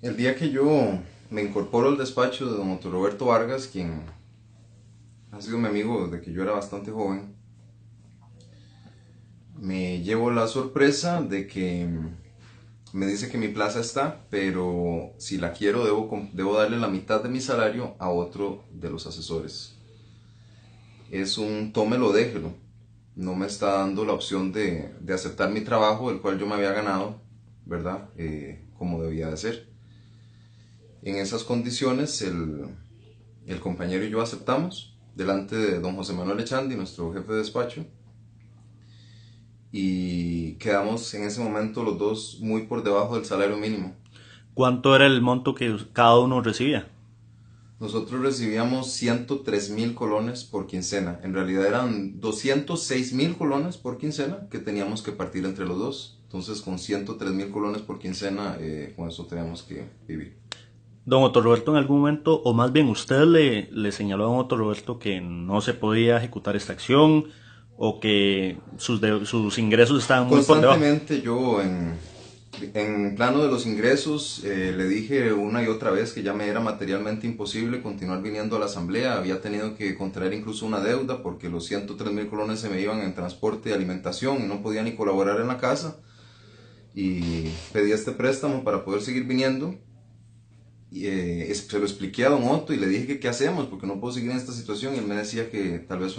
El día que yo me incorporo al despacho de don Otto Roberto Vargas, quien ha sido mi amigo desde que yo era bastante joven, me llevo la sorpresa de que me dice que mi plaza está, pero si la quiero debo darle la mitad de mi salario a otro de los asesores. Es un tómelo, déjelo. No me está dando la opción de aceptar mi trabajo, el cual yo me había ganado, ¿verdad? Como debía de ser. En esas condiciones, el compañero y yo aceptamos delante de don José Manuel Echandi, nuestro jefe de despacho, y quedamos en ese momento los dos muy por debajo del salario mínimo. ¿Cuánto era el monto que cada uno recibía? Nosotros recibíamos 103.000 colones por quincena. En realidad eran 206.000 colones por quincena que teníamos que partir entre los dos. Entonces con 103.000 colones por quincena, con eso teníamos que vivir. Don Otto Roberto en algún momento, o más bien usted le señaló a don Otto Roberto que no se podía ejecutar esta acción o que sus ingresos estaban muy por debajo. Constantemente yo en plano de los ingresos le dije una y otra vez que ya me era materialmente imposible continuar viniendo a la asamblea. Había tenido que contraer incluso una deuda porque los 103.000 colones se me iban en transporte y alimentación y no podía ni colaborar en la casa. Y pedí este préstamo para poder seguir viniendo. Y, se lo expliqué a don Otto y le dije que qué hacemos porque no puedo seguir en esta situación. Y él me decía que tal vez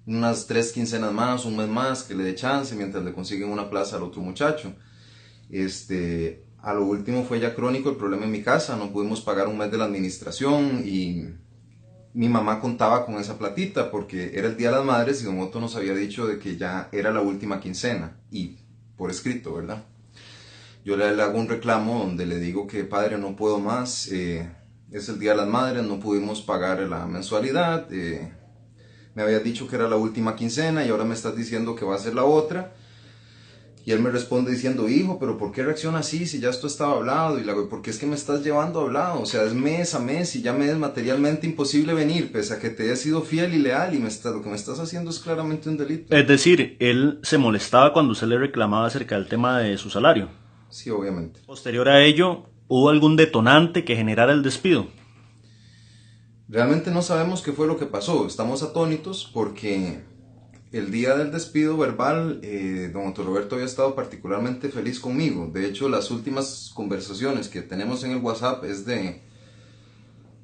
unas 3 quincenas más, un mes más, que le dé chance mientras le consiguen una plaza al otro muchacho. A lo último fue ya crónico el problema en mi casa, no pudimos pagar un mes de la administración y mi mamá contaba con esa platita porque era el Día de las Madres y don Otto nos había dicho de que ya era la última quincena y por escrito, ¿verdad? Yo le hago un reclamo donde le digo que padre no puedo más, es el Día de las Madres, no pudimos pagar la mensualidad, me habías dicho que era la última quincena y ahora me estás diciendo que va a ser la otra. Y él me responde diciendo, hijo, pero ¿por qué reacciona así si ya esto estaba hablado? Y le digo, ¿por qué es que me estás llevando hablado? O sea, es mes a mes y ya me es materialmente imposible venir, pese a que te he sido fiel y leal y lo que me estás haciendo es claramente un delito. Es decir, él se molestaba cuando usted le reclamaba acerca del tema de su salario. Sí, obviamente. Posterior a ello, ¿hubo algún detonante que generara el despido? Realmente no sabemos qué fue lo que pasó. Estamos atónitos porque el día del despido verbal, don Otto Roberto había estado particularmente feliz conmigo. De hecho, las últimas conversaciones que tenemos en el WhatsApp es de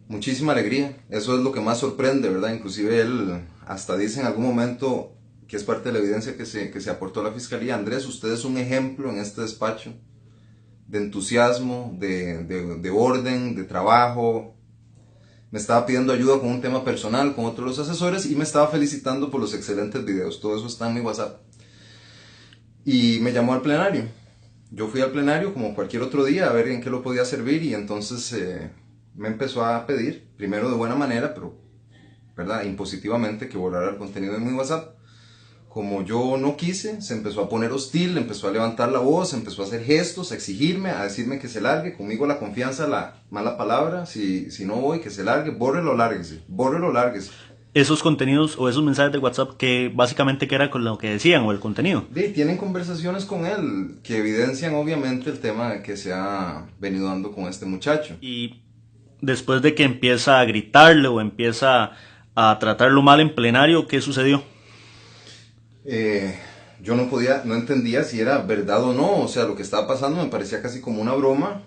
muchísima alegría. Eso es lo que más sorprende, ¿verdad? Inclusive él hasta dice en algún momento, que es parte de la evidencia que se aportó a la fiscalía, Andrés, usted es un ejemplo en este despacho de entusiasmo, de orden, de trabajo. Me estaba pidiendo ayuda con un tema personal, con otros de los asesores, y me estaba felicitando por los excelentes videos. Todo eso está en mi WhatsApp. Y me llamó al plenario. Yo fui al plenario como cualquier otro día a ver en qué lo podía servir y entonces me empezó a pedir, primero de buena manera, pero ¿verdad? Impositivamente, que borrara el contenido de mi WhatsApp. Como yo no quise, se empezó a poner hostil, empezó a levantar la voz, empezó a hacer gestos, a exigirme, a decirme que se largue, conmigo la confianza, la mala palabra, si no voy, que se largue, bórrelo, lárguese, bórrelo, lárguese. Esos contenidos o esos mensajes de WhatsApp que básicamente que era con lo que decían o el contenido. Tienen conversaciones con él que evidencian obviamente el tema que se ha venido dando con este muchacho. Y después de que empieza a gritarle o empieza a tratarlo mal en plenario, ¿qué sucedió? Eh, yo no entendía si era verdad o no, o sea, lo que estaba pasando me parecía casi como una broma.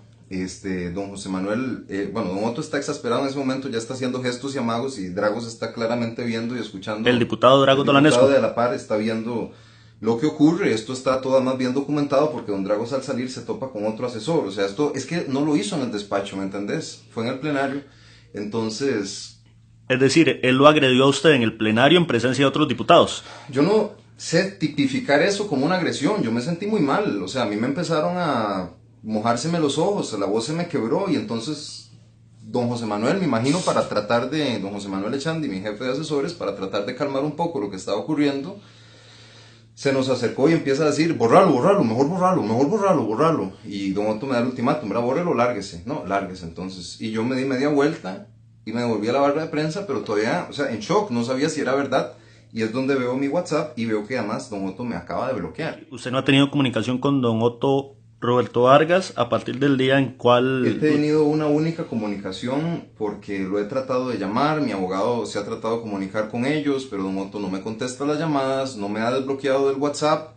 Don José Manuel, bueno, don Otto está exasperado en ese momento, ya está haciendo gestos y amagos y Dragos está claramente viendo y El escuchando. diputado Drago El diputado Dolanesco. de la par está viendo lo que ocurre, esto está todo más bien documentado porque don Dragos al salir se topa con otro asesor, o sea, esto es que no lo hizo en el despacho, ¿me entendés? Fue en el plenario, entonces Es decir, él lo agredió a usted en el plenario en presencia de otros diputados. yo no sé tipificar eso como una agresión, yo me sentí muy mal, o sea, a mí me empezaron a mojárseme los ojos, la voz se me quebró y entonces don José Manuel, me imagino don José Manuel Echandi, mi jefe de asesores, para tratar de calmar un poco lo que estaba ocurriendo, se nos acercó y empieza a decir, borralo, borralo, mejor borralo, mejor borralo, borralo. Y don Otto me da el ultimátum, ¿verdad? Bórrelo, lárguese. No, lárguese entonces. Y yo me di media vuelta y me devolví a la barra de prensa, pero todavía, o sea, en shock, no sabía si era verdad. Y es donde veo mi WhatsApp y veo que además don Otto me acaba de bloquear. ¿Usted no ha tenido comunicación con don Otto Roberto Vargas a partir del día en He cual... tenido una única comunicación porque lo he tratado de llamar, mi abogado se ha tratado de comunicar con ellos, pero Don Otto no me contesta las llamadas, no me ha desbloqueado del WhatsApp.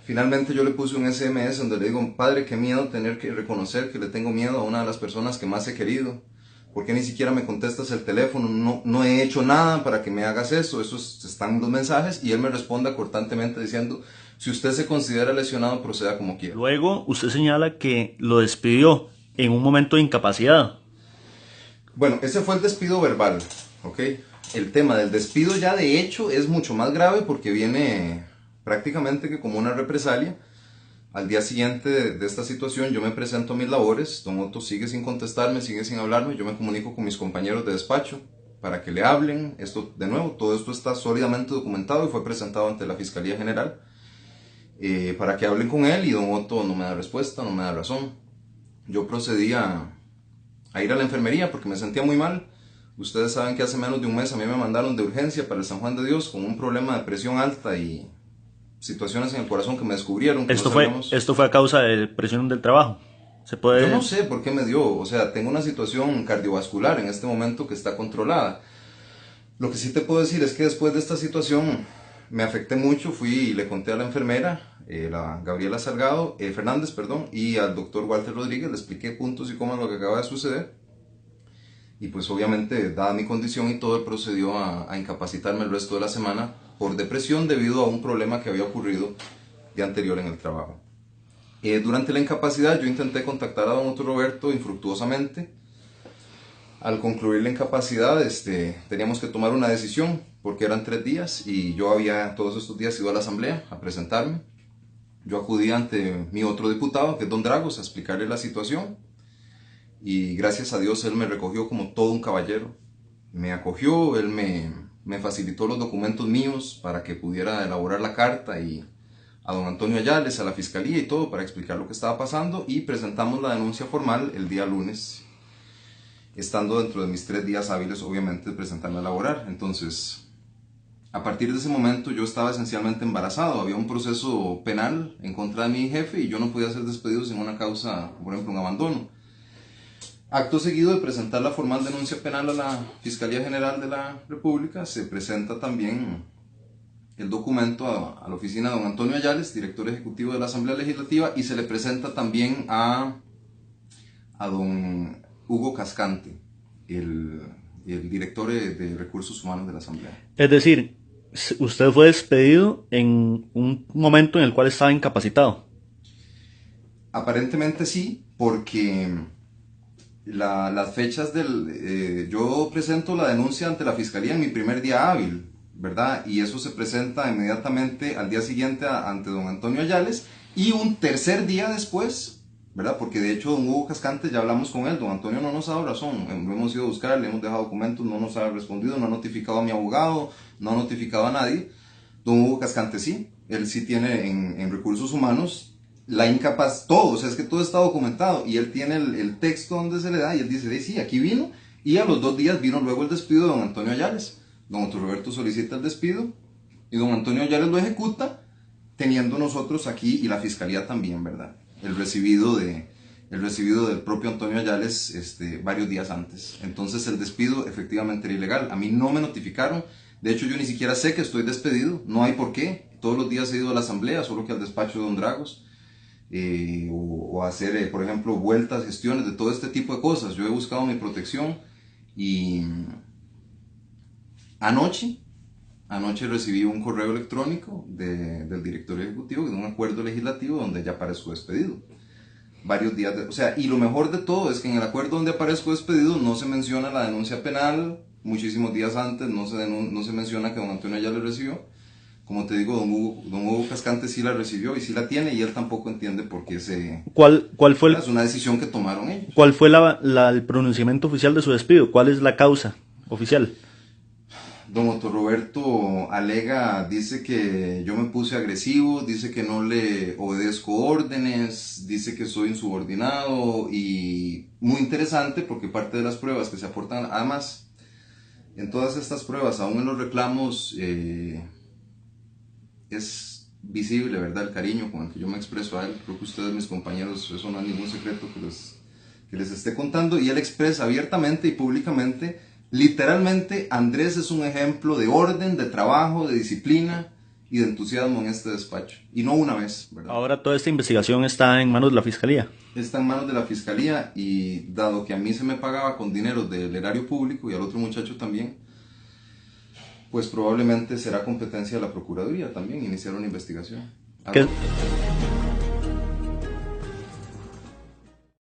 Finalmente yo le puse un SMS donde le digo, padre, qué miedo tener que reconocer que le tengo miedo a una de las personas que más he querido. ¿Por qué ni siquiera me contestas el teléfono? No he hecho nada para que me hagas eso. Están los mensajes y él me responde cortantemente diciendo, si usted se considera lesionado, proceda como quiera. Luego usted señala que lo despidió en un momento de incapacidad. Bueno, ese fue el despido verbal, ¿ok? El tema del despido ya de hecho es mucho más grave porque viene prácticamente que como una represalia. Al día siguiente de esta situación yo me presento a mis labores, Don Otto sigue sin contestarme, sigue sin hablarme, yo me comunico con mis compañeros de despacho para que le hablen. Esto, de nuevo, todo esto está sólidamente documentado y fue presentado ante la Fiscalía General para que hablen con él y Don Otto no me da respuesta, no me da razón. Yo procedí a ir a la enfermería porque me sentía muy mal. Ustedes saben que hace menos de un mes a mí me mandaron de urgencia para el San Juan de Dios con un problema de presión alta y situaciones en el corazón que me descubrieron. Que Esto fue a causa de presión del trabajo. Yo no sé por qué me dio, o sea, tengo una situación cardiovascular en este momento que está controlada. Lo que sí te puedo decir es que después de esta situación me afecté mucho, fui y le conté a la enfermera, la Gabriela Salgado, Fernández, perdón, y al doctor Walter Rodríguez, le expliqué puntos y comas lo que acaba de suceder. Y pues obviamente, dada mi condición y todo, él procedió a incapacitarme el resto de la semana por depresión debido a un problema que había ocurrido de anterior en el trabajo. Durante la incapacidad yo intenté contactar a don Otto Roberto infructuosamente. Al concluir la incapacidad teníamos que tomar una decisión porque eran 3 días y yo había todos estos días ido a la asamblea a presentarme. Yo acudí ante mi otro diputado, que es don Dragos, a explicarle la situación y gracias a Dios él me recogió como todo un caballero. Me acogió, él me facilitó los documentos míos para que pudiera elaborar la carta y a don Antonio Ayales, a la fiscalía y todo para explicar lo que estaba pasando y presentamos la denuncia formal el día lunes, estando dentro de mis 3 días hábiles obviamente de presentarme a laborar. Entonces, a partir de ese momento yo estaba esencialmente embarazado, había un proceso penal en contra de mi jefe y yo no podía ser despedido sin una causa, por ejemplo un abandono. Acto seguido de presentar la formal denuncia penal a la Fiscalía General de la República, se presenta también el documento a la oficina de don Antonio Ayales, director ejecutivo de la Asamblea Legislativa, y se le presenta también a don Hugo Cascante, el director de Recursos Humanos de la Asamblea. Es decir, usted fue despedido en un momento en el cual estaba incapacitado. Aparentemente sí, porque las fechas yo presento la denuncia ante la Fiscalía en mi primer día hábil, ¿verdad? Y eso se presenta inmediatamente al día siguiente ante don Antonio Ayales y un tercer día después, ¿verdad? Porque de hecho don Hugo Cascante ya hablamos con él, don Antonio no nos ha dado razón, lo hemos ido a buscar, le hemos dejado documentos, no nos ha respondido, no ha notificado a mi abogado, no ha notificado a nadie. Don Hugo Cascante sí, él sí tiene en Recursos Humanos la todo, o sea, es que todo está documentado y él tiene el texto donde se le da y él dice, sí, aquí vino, y a los 2 días vino luego el despido de don Antonio Ayales. Don Otto Roberto solicita el despido y don Antonio Ayales lo ejecuta, teniendo nosotros aquí y la Fiscalía también, ¿verdad? El recibido del propio Antonio Ayales varios días antes. Entonces el despido efectivamente era ilegal, a mí no me notificaron, de hecho yo ni siquiera sé que estoy despedido, no hay por qué, todos los días he ido a la asamblea, solo que al despacho de don Dragos. O hacer, por ejemplo, vueltas, gestiones, de todo este tipo de cosas. Yo he buscado mi protección y anoche recibí un correo electrónico del director ejecutivo de un acuerdo legislativo donde ya aparezco despedido. Varios días, o sea, y lo mejor de todo es que en el acuerdo donde aparezco despedido no se menciona la denuncia penal, muchísimos días antes no se menciona que don Antonio ya le recibió. Como te digo, don Hugo Cascante sí la recibió y sí la tiene y él tampoco entiende por qué ¿Cuál fue es una decisión que tomaron ellos. ¿Cuál fue el pronunciamiento oficial de su despido? ¿Cuál es la causa oficial? Don Otto Roberto dice que yo me puse agresivo, dice que no le obedezco órdenes, dice que soy insubordinado y muy interesante porque parte de las pruebas que se aportan, además, en todas estas pruebas, aún en los reclamos, es visible, ¿verdad? El cariño con el que yo me expreso a él. Creo que ustedes, mis compañeros, eso no es ningún secreto que les esté contando. Y él expresa abiertamente y públicamente, literalmente, Andrés es un ejemplo de orden, de trabajo, de disciplina y de entusiasmo en este despacho. Y no una vez, ¿verdad? Ahora toda esta investigación está en manos de la Fiscalía. Está en manos de la Fiscalía y dado que a mí se me pagaba con dinero del erario público y al otro muchacho también, pues probablemente será competencia de la Procuraduría también iniciar una investigación. ¿Qué,